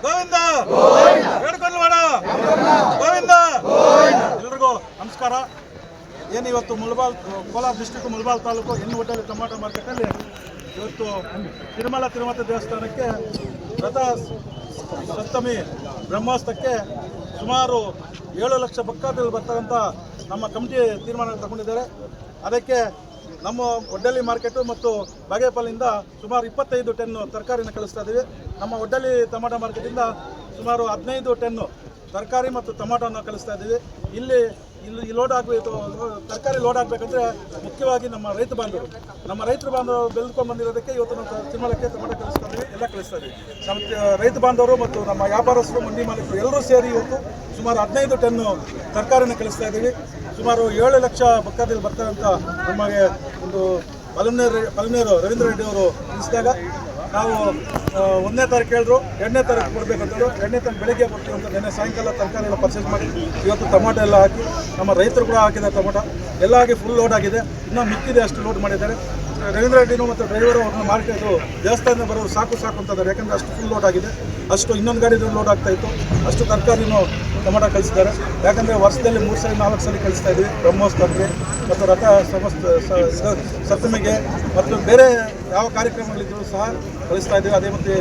ಗೋವಿಂದ ಬೇಡ್ಕೊಂಡ್ವಾಡ ಗೋವಿಂದ. ಎಲ್ರಿಗೂ ನಮಸ್ಕಾರ. ಏನು ಇವತ್ತು ಕೋಲಾರ ಡಿಸ್ಟ್ರಿಕ್ಟ್ ಮುಳಬಾಲ್ ತಾಲೂಕು ಹೆಣ್ಣು ಹೋಟೆಲ್ ಟೊಮಾಟೊ ಮಾರ್ಕೆಟಲ್ಲಿ ಇವತ್ತು ತಿರುಮಲ ದೇವಸ್ಥಾನಕ್ಕೆ ರಥ ಸಪ್ತಮಿ ಬ್ರಹ್ಮೋತ್ಸವಕ್ಕೆ ಸುಮಾರು 7 ಲಕ್ಷ ಭಕ್ತಾದಿಗಳು ಬರ್ತಕ್ಕಂಥ ನಮ್ಮ ಕಮಿಟಿ ತೀರ್ಮಾನ ತಗೊಂಡಿದ್ದಾರೆ. ಅದಕ್ಕೆ ನಮ್ಮ ಒಡ್ಡಲ್ಲಿ ಮಾರ್ಕೆಟು ಮತ್ತು ಬಾಗೇಪಲ್ಲಿಂದ ಸುಮಾರು 25 ಟನ್ ತರಕಾರಿನ ಕಳಿಸ್ತಾ ಇದ್ದೀವಿ. ನಮ್ಮ ಒಡ್ಡಲ್ಲಿ ಟೊಮಾಟೊ ಮಾರ್ಕೆಟಿಂದ ಸುಮಾರು 15 ಟನ್ ತರಕಾರಿ ಮತ್ತು ಟೊಮಾಟೋನ ಕಳಿಸ್ತಾ ಇದ್ದೀವಿ. ಇಲ್ಲಿ ಲೋಡ್ ಆಗಬೇಕು, ತರಕಾರಿ ಲೋಡ್ ಆಗಬೇಕಂದ್ರೆ ಮುಖ್ಯವಾಗಿ ನಮ್ಮ ರೈತ ಬಾಂಧವರು ಬೆಳೆದುಕೊಂಡು ಬಂದಿರೋದಕ್ಕೆ ಇವತ್ತು ನಾವು ತಿರುಮಲಕ್ಕೆ ಟೊಮಾಟೊ ಕಳಿಸ್ತಾ ಇದ್ದೀವಿ, ಎಲ್ಲ ಕಳಿಸ್ತಾ ಇದ್ದೀವಿ. ನಮ್ಮ ರೈತ ಬಾಂಧವರು ಮತ್ತು ನಮ್ಮ ವ್ಯಾಪಾರಸ್ಥರು, ಮಂಡಿ ಮಾಲೀಕರು ಎಲ್ಲರೂ ಸೇರಿ ಇವತ್ತು ಸುಮಾರು 15 ಟನ್ ತರಕಾರಿನ ಕಳಿಸ್ತಾ ಇದ್ದೀವಿ. ಸುಮಾರು 7 ಲಕ್ಷ ಭಕ್ತಾದಿಗಳು ಬರ್ತಾರೆ ಅಂತ ನಮಗೆ ಒಂದು ಪಲನೇರು ರವೀಂದ್ರ ರೆಡ್ಡಿ ಅವರು ತಿಳಿಸಿದಾಗ ನಾವು 1ನೇ ತಾರೀಕು ಹೇಳಿದ್ರು, 2ನೇ ತಾರೀಕು ಕೊಡಬೇಕಂತಂದ್ರು. 2ನೇ ತಾರೀಕು ಬೆಳಗ್ಗೆ ಕೊಡ್ತೀವಿ ಅಂತ ನಿನ್ನೆ ಸಾಯಂಕಾಲ ತರಕಾರಿ ಎಲ್ಲ ಪರ್ಚೇಸ್ ಮಾಡಿ ಇವತ್ತು ಟೊಮಾಟೊ ಎಲ್ಲ ಹಾಕಿ ನಮ್ಮ ರೈತರು ಕೂಡ ಹಾಕಿದ ಟೊಮಾಟೊ ಎಲ್ಲ ಆಗಿ ಫುಲ್ ಲೋಡ್ ಆಗಿದೆ. ಇನ್ನೂ ಮಿಕ್ಕಿದೆ, ಅಷ್ಟು ಲೋಡ್ ಮಾಡಿದ್ದಾರೆ. ರವೀಂದ್ರ ರೆಡ್ಡಿನೂ ಮತ್ತು ಡ್ರೈವರು ಅವ್ರನ್ನ ಮಾರ್ಕೆಟು ದೇವಸ್ಥಾನದಿಂದ ಬರೋರು ಸಾಕು ಅಂತಂದರೆ, ಯಾಕಂದರೆ ಅಷ್ಟು ಫುಲ್ ಲೋಡ್ ಆಗಿದೆ. ಅಷ್ಟು ಇನ್ನೊಂದು ಗಾಡಿ ಲೋಡ್ ಆಗ್ತಾಯಿತ್ತು, ಅಷ್ಟು ತರಕಾರಿನೂ ಟೊಮಾಟೊ ಕಳಿಸಿದ್ದಾರೆ. ಯಾಕಂದರೆ ವರ್ಷದಲ್ಲಿ 3 ಸಲ 4 ಸಲ ಕಳಿಸ್ತಾ ಇದ್ವಿ ಬ್ರಹ್ಮೋತ್ಸವಕ್ಕೆ ಮತ್ತು ರಥ ಸಪ್ತಮಿಗೆ ಮತ್ತು ಬೇರೆ ಯಾವ ಕಾರ್ಯಕ್ರಮಗಳಿದ್ದರೂ ಸಹ ಕಳಿಸ್ತಾ ಇದ್ದೀವಿ. ಅದೇ ಮತ್ತು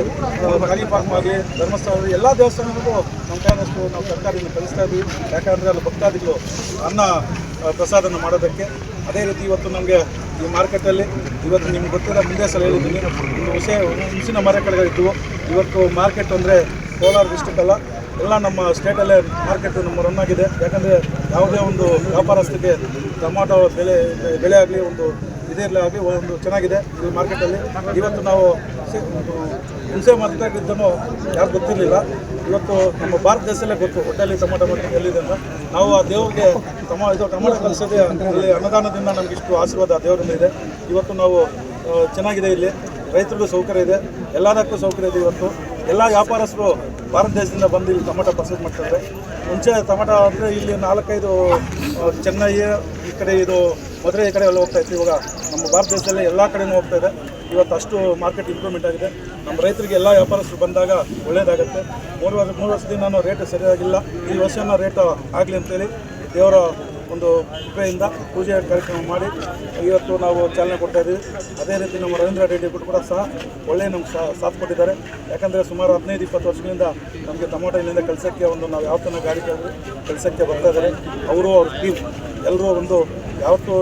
ಕಾಳಿಪಾಕ್ ಆಗಲಿ, ಧರ್ಮಸ್ಥಳ, ಎಲ್ಲ ದೇವಸ್ಥಾನಗಳಿಗೂ ನಮ್ಮ ಕೈನಷ್ಟು ನಾವು ತರಕಾರಿಯನ್ನು ಕಳಿಸ್ತಾ ಇದ್ದೀವಿ. ಯಾಕಂದರೆ ಅಲ್ಲಿ ಭಕ್ತಾದಿಗಳು ಅನ್ನ ಪ್ರಸಾದನ ಮಾಡೋದಕ್ಕೆ. ಅದೇ ರೀತಿ ಇವತ್ತು ನಮಗೆ ಈ ಮಾರ್ಕೆಟಲ್ಲಿ ಇವತ್ತು ನಿಮ್ಗೆ ಗೊತ್ತಿರೋ ಮುಂದೆ ಸಲ ಹೇಳಿದ್ದೀನಿ, ಒಂದು ಹುಣಸಿನ ಮರಕಡೆಗಳಿದ್ದವು. ಇವತ್ತು ಮಾರ್ಕೆಟ್ ಅಂದರೆ ಕೋಲಾರ ಡಿಸ್ಟ್ರಿಕ್ಟ್ ಅಲ್ಲ, ಎಲ್ಲ ನಮ್ಮ ಸ್ಟೇಟಲ್ಲೇ ಮಾರ್ಕೆಟು ನಮ್ಮ ರನ್ ಆಗಿದೆ. ಯಾಕಂದರೆ ಯಾವುದೇ ಒಂದು ವ್ಯಾಪಾರಸ್ಥಿಗೆ ಟೊಮಾಟೊ ಬೆಲೆ ಆಗಲಿ, ಒಂದು ಇದಿರಲಿ ಆಗಲಿ ಒಂದು ಚೆನ್ನಾಗಿದೆ ಈ ಮಾರ್ಕೆಟಲ್ಲಿ. ಇವತ್ತು ನಾವು ಹುಣಸೆ ಮಾರ್ಕೆಟಿದ್ದೂ ಯಾರು ಗೊತ್ತಿರಲಿಲ್ಲ. ಇವತ್ತು ನಮ್ಮ ಭಾರತ ದೇಶದಲ್ಲೇ ಗೊತ್ತು ಒಡ್ಡಲ್ಲಿ ಟೊಮಾಟೊ ಮಾರ್ಕೆಟ್ ಎಲ್ಲಿದೆ ಅಂತ. ನಾವು ಆ ದೇವ್ರಿಗೆ ಟೊಮಾಟೊ ಕಲಿಸೋದೇ ಅಲ್ಲಿ ಅನ್ನದಾನದಿಂದ ನಮ್ಗೆ ಇಷ್ಟು ಆಶೀರ್ವಾದ ದೇವರಿಂದ ಇದೆ. ಇವತ್ತು ನಾವು ಚೆನ್ನಾಗಿದೆ, ಇಲ್ಲಿ ರೈತರಿಗೂ ಸೌಕರ್ಯ ಇದೆ, ಎಲ್ಲದಕ್ಕೂ ಸೌಕರ್ಯ ಇದೆ. ಇವತ್ತು ಎಲ್ಲ ವ್ಯಾಪಾರಸ್ಥರು ಭಾರತ ದೇಶದಿಂದ ಬಂದು ಇಲ್ಲಿ ಟೊಮಾಟೊ ಪರ್ಚೇಸ್ ಮಾಡ್ತಾರೆ. ಮುಂಚೆ ಟೊಮಾಟೊ ಅಂದರೆ ಇಲ್ಲಿ 4-5 ಚೆನ್ನೈ ಈ ಕಡೆ ಇದು ಮದುವೆ ಈ ಕಡೆ ಎಲ್ಲ ಹೋಗ್ತಾಯಿತ್ತು. ಇವಾಗ ನಮ್ಮ ಭಾರತ ದೇಶದಲ್ಲೇ ಎಲ್ಲ ಕಡೆಯೂ ಹೋಗ್ತಾ ಇದೆ. ಇವತ್ತು ಅಷ್ಟು ಮಾರ್ಕೆಟ್ ಇಂಪ್ರೂವ್ಮೆಂಟ್ ಆಗಿದೆ. ನಮ್ಮ ರೈತರಿಗೆ ಎಲ್ಲ ವ್ಯಾಪಾರಸ್ಥರು ಬಂದಾಗ ಒಳ್ಳೆಯದಾಗುತ್ತೆ. 3 ವರ್ಷದಿಂದ ರೇಟ್ ಸರಿಯಾಗಿಲ್ಲ, ಈ ವರ್ಷನ ರೇಟ್ ಆಗಲಿ ಅಂತೇಳಿ ದೇವರ ಒಂದು ಕೃಪೆಯಿಂದ ಪೂಜೆ ಕಾರ್ಯಕ್ರಮ ಮಾಡಿ ಇವತ್ತು ನಾವು ಚಾಲನೆ ಕೊಡ್ತಾಯಿದ್ದೀವಿ. ಅದೇ ರೀತಿ ನಮ್ಮ ರವೀಂದ್ರ ರೆಡ್ಡಿ ಕೂಡ ಸಹ ಒಳ್ಳೆಯ ನಮ್ಗೆ ಸಾಥ್ ಕೊಟ್ಟಿದ್ದಾರೆ. ಯಾಕಂದರೆ ಸುಮಾರು 15-20 ವರ್ಷಗಳಿಂದ ನಮಗೆ ಟೊಮಾಟೊ ಇಲ್ಲಿಂದ ಕಳ್ಸೋಕ್ಕೆ ನಾವು ಯಾವ ಥರ ಗಾಡಿ ಕಳ್ಸೋಕ್ಕೆ ಬರ್ತಾಯಿದ್ದಾರೆ. ಅವರು ಅವ್ರ ಟೀಮ್ ಎಲ್ಲರೂ ಯಾವತ್ತೂ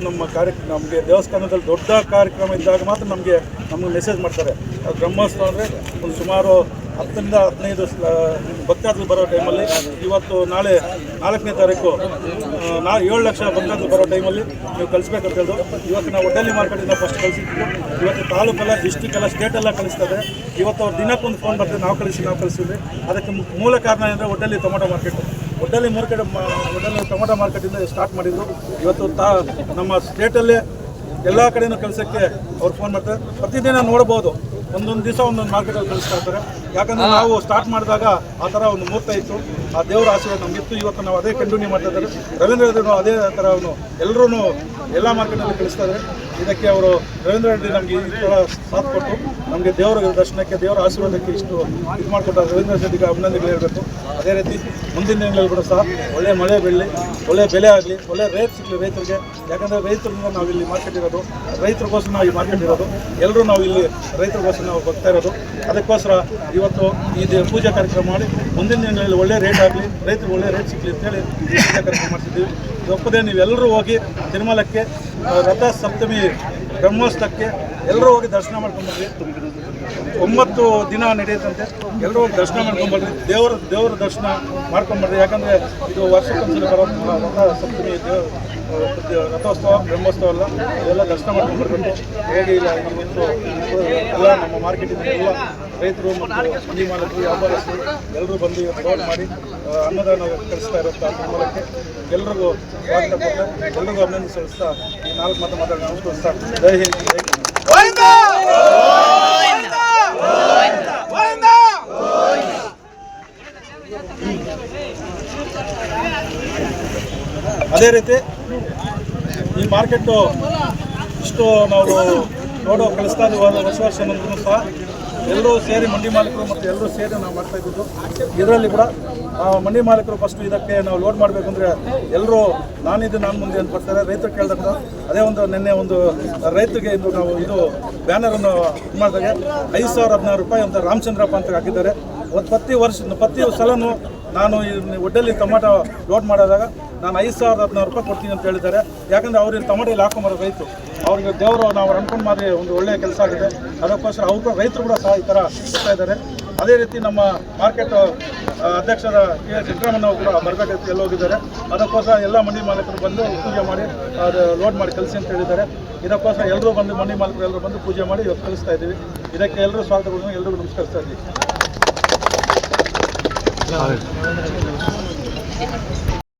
ನಮಗೆ ದೇವಸ್ಥಾನದಲ್ಲಿ ದೊಡ್ಡ ಕಾರ್ಯಕ್ರಮ ಇದ್ದಾಗ ಮಾತ್ರ ನಮಗೆ ಮೆಸೇಜ್ ಮಾಡ್ತಾರೆ. ಅದು ಬ್ರಹ್ಮೋತ್ಸವ ಅಂದರೆ ಒಂದು ಸುಮಾರು 10-15 ಭಕ್ತಾದಿಗಳು ಬರೋ ಟೈಮಲ್ಲಿ, ಇವತ್ತು ನಾಳೆ 4ನೇ ತಾರೀಕು 7 ಲಕ್ಷ ಭಕ್ತಾದಿಗಳು ಬರೋ ಟೈಮಲ್ಲಿ ನೀವು ಕಳಿಸ್ಬೇಕಂತ ಹೇಳಿದ್ರು. ಇವತ್ತು ನಾವು ಒಡ್ಡಲ್ಲಿ ಮಾರ್ಕೆಟಿಂದ ಫಸ್ಟ್ ಕಳಿಸಿದ್ದು. ಇವತ್ತು ತಾಲೂಕೆಲ್ಲ, ಡಿಸ್ಟಿಕ್ಕೆಲ್ಲ, ಸ್ಟೇಟೆಲ್ಲ ಕಳಿಸ್ತಾರೆ. ಇವತ್ತು ಅವ್ರು ದಿನಕ್ಕೊಂದು ಫೋನ್ ಬರ್ತದೆ, ನಾವು ಕಳಿಸಿದ್ವಿ. ಅದಕ್ಕೆ ಮೂಲ ಕಾರಣ ಅಂದರೆ ಒಡ್ಡಲ್ಲಿ ಟೊಮಾಟೊ ಮಾರ್ಕೆಟು. ಒಡ್ಡಲ್ಲಿ ಟೊಮಾಟೊ ಮಾರ್ಕೆಟಿಂದ ಸ್ಟಾರ್ಟ್ ಮಾಡಿದ್ರು. ಇವತ್ತು ನಮ್ಮ ಸ್ಟೇಟಲ್ಲೇ ಎಲ್ಲ ಕಡೆಯೂ ಕಳಿಸೋಕ್ಕೆ ಅವ್ರು ಫೋನ್ ಮಾಡ್ತಾರೆ. ಪ್ರತಿದಿನ ನೋಡ್ಬೋದು, ಒಂದೊಂದು ದಿವಸ ಒಂದೊಂದು ಮಾರ್ಕೆಟಲ್ಲಿ ಕಳಿಸ್ತಾ ಇರ್ತಾರೆ. ಯಾಕಂದರೆ ನಾವು ಸ್ಟಾರ್ಟ್ ಮಾಡಿದಾಗ ಆ ಥರ ಒಂದು ಮುಹೂರ್ತ ಇತ್ತು, ಆ ದೇವರ ಆಶೀರ್ವಾದ ನಮಗಿತ್ತು. ಇವತ್ತು ನಾವು ಅದೇ ಕಂಟಿನ್ಯೂ ಮಾಡ್ತಾ ಇದ್ದಾರೆ. ರವೀಂದ್ರ ರೆಡ್ಡಿ ಅದೇ ಥರ ಎಲ್ಲರೂ ಎಲ್ಲ ಮಾರ್ಕೆಟಲ್ಲಿ ಕಳಿಸ್ತಾ ಇದ್ದಾರೆ. ಇದಕ್ಕೆ ಅವರು ರವೀಂದ್ರ ರೆಡ್ಡಿ ನಮಗೆ ಈ ಥರ ಸಾಥ್ ಕೊಟ್ಟು ನಮಗೆ ದೇವರ ದರ್ಶನಕ್ಕೆ, ದೇವರ ಆಶೀರ್ವಾದಕ್ಕೆ ಇಷ್ಟು ಇದು ಮಾಡಿಕೊಟ್ಟ ರವೀಂದ್ರ ರೆಡ್ಡಿಗೆ ಅಭಿನಂದನೆಗಳು ಹೇಳಬೇಕು. ಅದೇ ರೀತಿ ಮುಂದಿನ ದಿನಗಳಲ್ಲಿ ಕೂಡ ಸಹ ಒಳ್ಳೆ ಮಳೆ ಬೀಳಲಿ, ಒಳ್ಳೆ ಬೆಲೆ ಆಗಲಿ, ಒಳ್ಳೆ ರೇಟ್ ಸಿಗಲಿ ರೈತರಿಗೆ. ಯಾಕಂದರೆ ರೈತರಿಂದ ನಾವು ಇಲ್ಲಿ ಮಾರ್ಕೆಟ್ ಇರೋದು, ರೈತರಿಗೋಸ್ಕರ ನಾವು ಈ ಮಾರ್ಕೆಟ್ ಇರೋದು, ಎಲ್ಲರೂ ನಾವು ಇಲ್ಲಿ ರೈತರಿಗೋಸ್ಕರ ನಾವು ಬರ್ತಾ ಇರೋದು. ಅದಕ್ಕೋಸ್ಕರ ಇವತ್ತು ಈ ಪೂಜಾ ಕಾರ್ಯಕ್ರಮ ಮಾಡಿ ಮುಂದಿನ ದಿನಗಳಲ್ಲಿ ಒಳ್ಳೆ ರೇಟ್ ಆಗಲಿ, ರೈತರಿಗೆ ಒಳ್ಳೆ ರೇಟ್ ಸಿಗಲಿ ಅಂತೇಳಿ ಪೂಜಾ ಕಾರ್ಯಕ್ರಮ ಮಾಡ್ತಿದ್ದೀವಿ. ಒಪ್ಪದೆ ನೀವೆಲ್ಲರೂ ಹೋಗಿ ತಿರುಮಲಕ್ಕೆ ರಥ ಸಪ್ತಮಿ ಬ್ರಹ್ಮೋತ್ಸವಕ್ಕೆ ಎಲ್ಲರೂ ಹೋಗಿ ದರ್ಶನ ಮಾಡ್ಕೊಂಡ್ಬರ್ರಿ. 9 ದಿನ ನಡೆಯುತ್ತಂತೆ. ಎಲ್ಲರೂ ಹೋಗಿ ದರ್ಶನ ಮಾಡ್ಕೊಂಡ್ಬರ್ರಿ, ದೇವರ ದರ್ಶನ ಮಾಡ್ಕೊಂಡ್ಬರ್ರಿ. ಯಾಕಂದರೆ ಇದು ವರ್ಷಕ್ಕೊಂದ್ಸಲ ಬರೋ ರಥ ಸಪ್ತಮಿ ರಥೋತ್ಸವ, ಬ್ರಹ್ಮೋತ್ಸವ ಎಲ್ಲ ಇದೆಲ್ಲ ದರ್ಶನ ಮಾಡ್ಕೊಂಡ್ಬರ್ಬೇಕು. ಹೋಗಿ ಇಲ್ಲ ನಮ್ಮದು ಎಲ್ಲ ನಮ್ಮ ಮಾರ್ಕೆಟಿಂದ ಎಲ್ಲ ರೈತರು ಮತ್ತು ಮಂಡಿ ಮಾಲೀಕರು, ವ್ಯಾಪಾರಸ್ಥರು ಎಲ್ಲರೂ ಬಂದು ಲೋಡ್ ಮಾಡಿ ಅನ್ನದಾನ ಕಳಿಸ್ತಾ ಇರುತ್ತೆ ಆ ತಿರುಮಲಕ್ಕೆ. ಎಲ್ರಿಗೂ ಸ್ವಾಗತ ಕೊಟ್ಟು ಎಲ್ರಿಗೂ ಅಭಿನಂದನೆ ಸಲ್ಲಿಸ್ತಾ ಈ 4 ಮಾತಾಡಿ ನಮಸ್ಕರಿಸ್ತಾ ಜೈ ಹಿಂದ್, ಜೈ ಕನ್ನಡ. ಅದೇ ರೀತಿ ಈ ಮಾರ್ಕೆಟು ಇಷ್ಟು ನಾವು ನೋಡೋ ಕಳಿಸ್ತಾ ಇದ್ದೀವಿ. ಹೊಸ ವರ್ಷ ನಂತರ ಸಹ ಎಲ್ಲರೂ ಸೇರಿ ಮಂಡಿ ಮಾಲೀಕರು ಮತ್ತು ಎಲ್ಲರೂ ಸೇರಿ ನಾವು ಮಾಡ್ತಾ ಇದ್ದು. ಇದರಲ್ಲಿ ಕೂಡ ಮಂಡಿ ಮಾಲೀಕರು ಫಸ್ಟ್ ಇದಕ್ಕೆ ನಾವು ಲೋಡ್ ಮಾಡಬೇಕಂದ್ರೆ ಎಲ್ಲರೂ ನಾನು ಮುಂದೆ ಅಂತ ಬರ್ತಾರೆ. ರೈತರು ಕೇಳಿದಾಗ ಅದೇ ಒಂದು ನಿನ್ನೆ ಒಂದು ರೈತರಿಗೆ ಇದು ನಾವು ಇದು ಬ್ಯಾನರನ್ನು ಇದು ಮಾಡಿದಾಗ 5,016 ರೂಪಾಯಿ ಅಂತ ರಾಮಚಂದ್ರಪ್ಪ ಅಂತ ಹಾಕಿದ್ದಾರೆ. ಪ್ರತಿ ಸಲನೂ ನಾನು ಈ ಒಡ್ಡಲ್ಲಿ ಟೊಮಾಟೊ ಲೋಡ್ ಮಾಡಿದಾಗ ನಾನು 5,016 ರೂಪಾಯಿ ಕೊಡ್ತೀನಿ ಅಂತ ಹೇಳಿದ್ದಾರೆ. ಯಾಕಂದರೆ ಅವ್ರಿಗೆ ಟೊಮಾಟೋಲ್ಲಿ ಹಾಕೊಂಬರೋ ರೈತರು ಅವ್ರಿಗೆ ದೇವರು ನಾವು ಅನ್ಕೊಂಡು ಮಾಡಿ ಒಂದು ಒಳ್ಳೆಯ ಕೆಲಸ ಆಗಿದೆ. ಅದಕ್ಕೋಸ್ಕರ ಅವರು ರೈತರು ಕೂಡ ಸಹ ಈ ಥರ ಕೊಡ್ತಾ ಇದ್ದಾರೆ. ಅದೇ ರೀತಿ ನಮ್ಮ ಮಾರ್ಕೆಟ್ ಅಧ್ಯಕ್ಷರ ಕೆ ಸಿದ್ದರಾಮಯ್ಯ ಅವರು ಕೂಡ ಬರಬೇಕಂತ ಎಲ್ಲೋಗಿದ್ದಾರೆ. ಅದಕ್ಕೋಸ್ಕರ ಎಲ್ಲ ಮಂಡಿ ಮಾಲೀಕರು ಬಂದು ಪೂಜೆ ಮಾಡಿ ಅದು ಲೋಡ್ ಮಾಡಿ ಕಳಿಸಿ ಅಂತ ಹೇಳಿದ್ದಾರೆ. ಇದಕ್ಕೋಸ್ಕರ ಎಲ್ಲರೂ ಬಂದು ಮಂಡಿ ಮಾಲೀಕರು ಎಲ್ಲರೂ ಬಂದು ಪೂಜೆ ಮಾಡಿ ಇವತ್ತು ಕಳಿಸ್ತಾ ಇದ್ದೀವಿ. ಇದಕ್ಕೆ ಎಲ್ಲರೂ ಸ್ವಾಗತಗಳನ್ನು ಎಲ್ಲರಿಗೂ ನಮಸ್ಕರಿಸ್ತಾ ಇದ್ದೀವಿ.